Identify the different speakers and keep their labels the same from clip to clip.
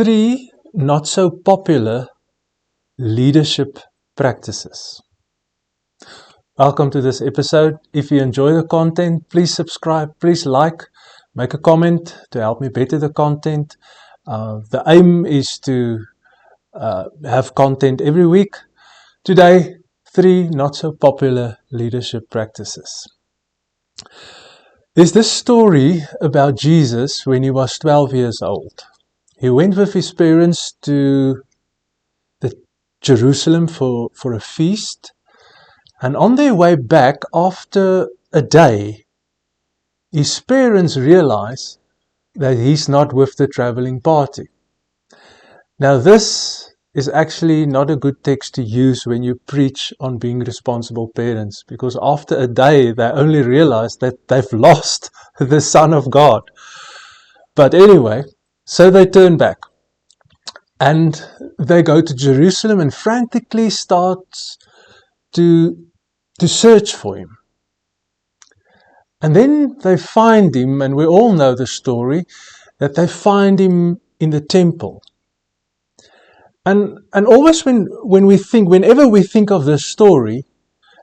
Speaker 1: 3 not so popular leadership practices. Welcome to this episode. If you enjoy the content, please subscribe, please like, make a comment to help me better the content. The aim is to have content every week. Today, 3 not so popular leadership practices. There's this story about Jesus when he was 12 years old. He went with his parents to Jerusalem for a feast, and on their way back after a day, his parents realize that he's not with the traveling party. Now this is actually not a good text to use when you preach on being responsible parents, because after a day they only realize that they've lost the Son of God. But anyway, so they turn back and they go to Jerusalem and frantically start to search for him. And then they find him, and we all know the story, that they find him in the temple. And always whenever we think of this story,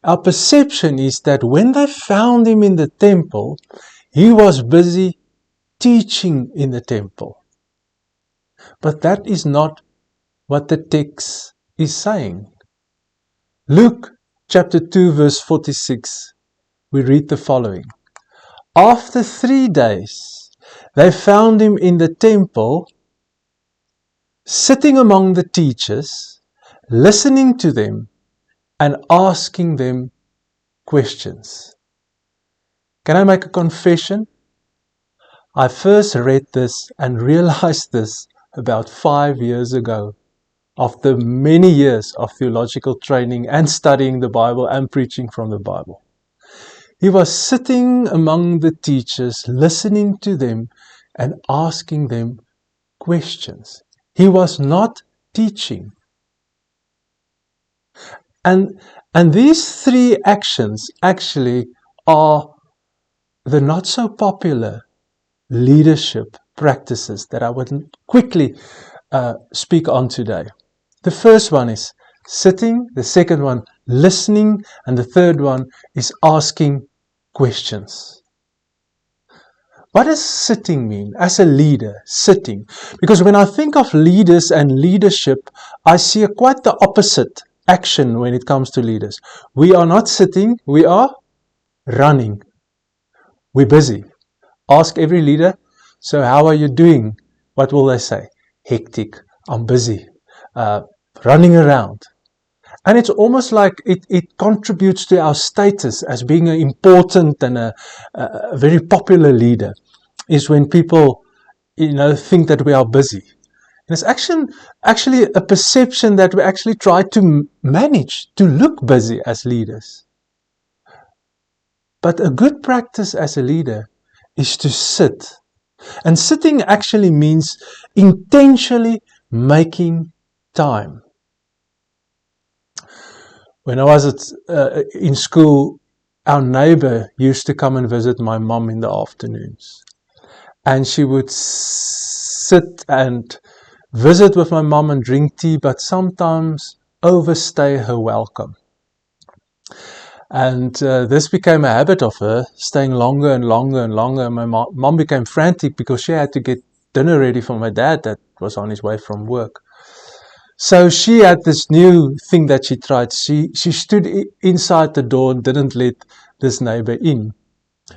Speaker 1: our perception is that when they found him in the temple, he was busy teaching in the temple. But that is not what the text is saying. Luke chapter 2 verse 46, we read the following. After 3 days, they found him in the temple, sitting among the teachers, listening to them and asking them questions. Can I make a confession? I first read this and realized this about 5 years ago, after many years of theological training and studying the Bible and preaching from the Bible. He was sitting among the teachers, listening to them and asking them questions. He was not teaching. And these 3 actions actually are the not so popular leadership practices that I would quickly speak on today. The first one is sitting, the second one listening, and the third one is asking questions. What does sitting mean as a leader? Sitting. Because when I think of leaders and leadership, I see quite the opposite action when it comes to leaders. We are not sitting, we are running. We're busy. Ask every leader, so how are you doing? What will they say? Hectic, I'm busy, running around. And it's almost like it contributes to our status as being an important and a very popular leader, is when people, think that we are busy. And it's actually a perception that we actually try to manage, to look busy as leaders. But a good practice as a leader is to sit. And sitting actually means intentionally making time. When I was in school, our neighbor used to come and visit my mom in the afternoons. And she would sit and visit with my mom and drink tea, but sometimes overstay her welcome. And this became a habit of her, staying longer and longer and longer. My mom became frantic because she had to get dinner ready for my dad that was on his way from work. So she had this new thing that she tried. She stood inside the door and didn't let this neighbor in,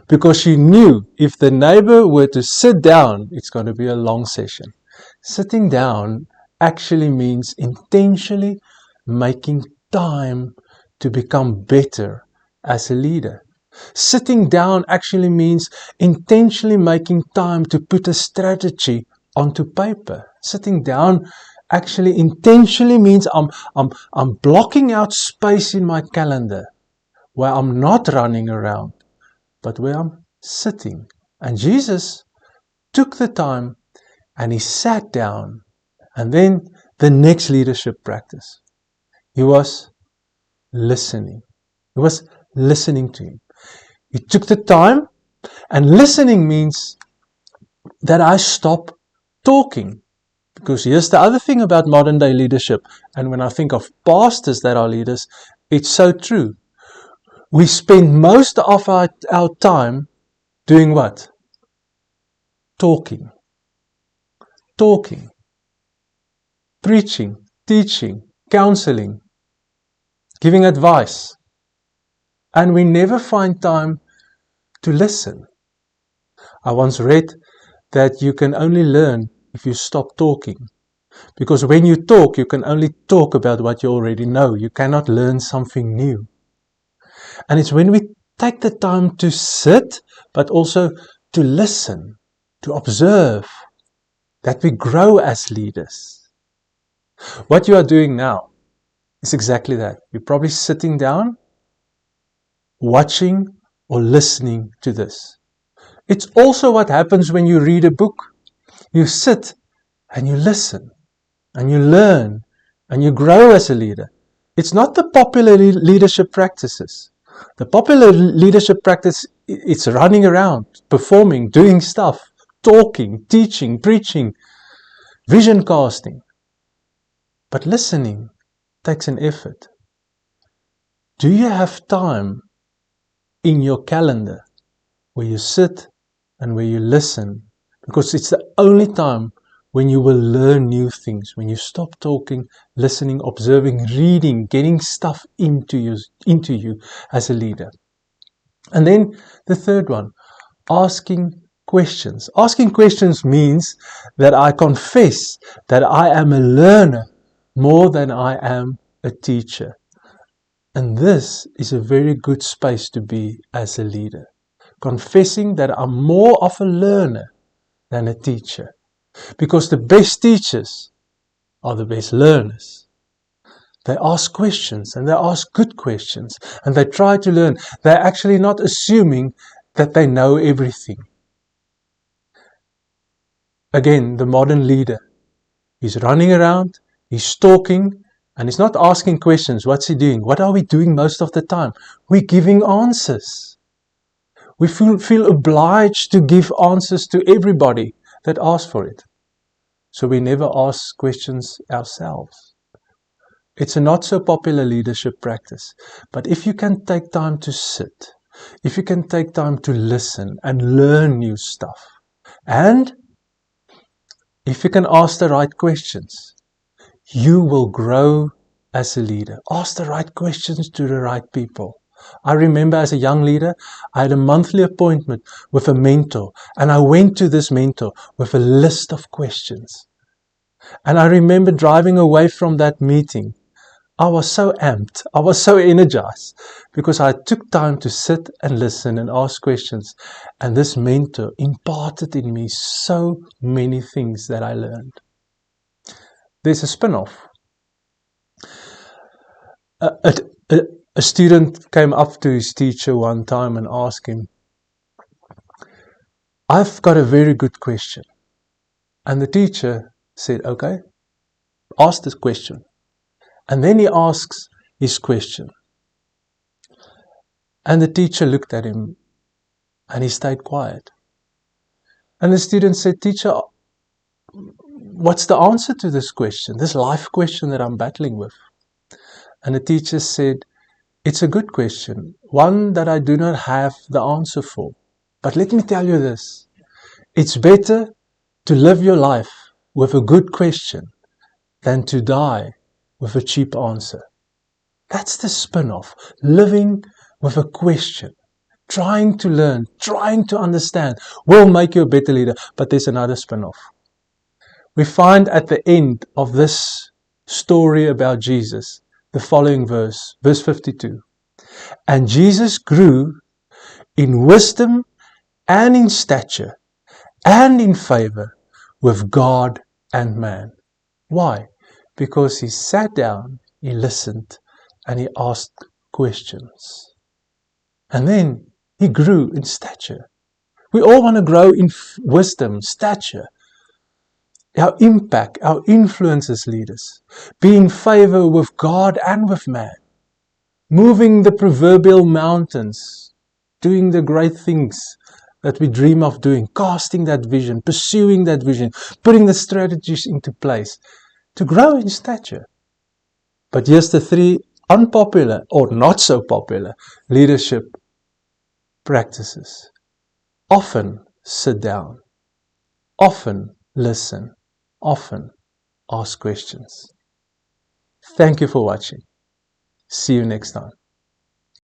Speaker 1: because she knew if the neighbor were to sit down, it's going to be a long session. Sitting down actually means intentionally making time to become better as a leader. Sitting down actually means intentionally making time to put a strategy onto paper. Sitting down actually intentionally means I'm blocking out space in my calendar where I'm not running around, but where I'm sitting. And Jesus took the time and he sat down. And then the next leadership practice, he was listening. He was listening to him. He took the time, and listening means that I stop talking. Because here's the other thing about modern day leadership, and when I think of pastors that are leaders, it's so true. We spend most of our time doing what? Talking, preaching, teaching, counseling, giving advice. And we never find time to listen. I once read that you can only learn if you stop talking. Because when you talk, you can only talk about what you already know. You cannot learn something new. And it's when we take the time to sit, but also to listen, to observe, that we grow as leaders. What you are doing now is exactly that. You're probably sitting down, watching or listening to this. It's also what happens when you read a book. You sit and you listen and you learn and you grow as a leader. It's not the popular leadership practices. The popular leadership practice, it's running around, performing, doing stuff, talking, teaching, preaching, vision casting. But listening takes an effort. Do you have time in your calendar where you sit and where you listen? Because it's the only time when you will learn new things, when you stop talking, listening, observing, reading, getting stuff into you as a leader. And then the third one, asking questions. Asking questions means that I confess that I am a learner more than I am a teacher. And this is a very good space to be as a leader. Confessing that I'm more of a learner than a teacher. Because the best teachers are the best learners. They ask questions, and they ask good questions, and they try to learn. They're actually not assuming that they know everything. Again, the modern leader, he's running around, he's talking, and he's not asking questions. What's he doing? What are we doing most of the time? We're giving answers. We feel obliged to give answers to everybody that asks for it. So we never ask questions ourselves. It's a not so popular leadership practice. But if you can take time to sit, if you can take time to listen and learn new stuff, and if you can ask the right questions, you will grow as a leader. Ask the right questions to the right people. I remember as a young leader, I had a monthly appointment with a mentor, and I went to this mentor with a list of questions. And I remember driving away from that meeting. I was so amped, I was so energized, because I took time to sit and listen and ask questions. And this mentor imparted in me so many things that I learned. There's a spin-off. A student came up to his teacher one time and asked him, I've got a very good question. And the teacher said, okay, ask this question. And then he asks his question. And the teacher looked at him and he stayed quiet. And the student said, teacher, what's the answer to this question, this life question that I'm battling with? And the teacher said, it's a good question, one that I do not have the answer for. But let me tell you this, it's better to live your life with a good question than to die with a cheap answer. That's the spin-off, living with a question, trying to learn, trying to understand, will make you a better leader. But there's another spin-off. We find at the end of this story about Jesus, the following verse 52. And Jesus grew in wisdom and in stature and in favor with God and man. Why? Because he sat down, he listened, and he asked questions. And then he grew in stature. We all want to grow in wisdom, stature, our impact, our influence as leaders, be in favor with God and with man, moving the proverbial mountains, doing the great things that we dream of doing, casting that vision, pursuing that vision, putting the strategies into place to grow in stature. But here's the 3 unpopular or not so popular leadership practices. Often sit down, often listen, often ask questions. Thank you for watching. See you next time.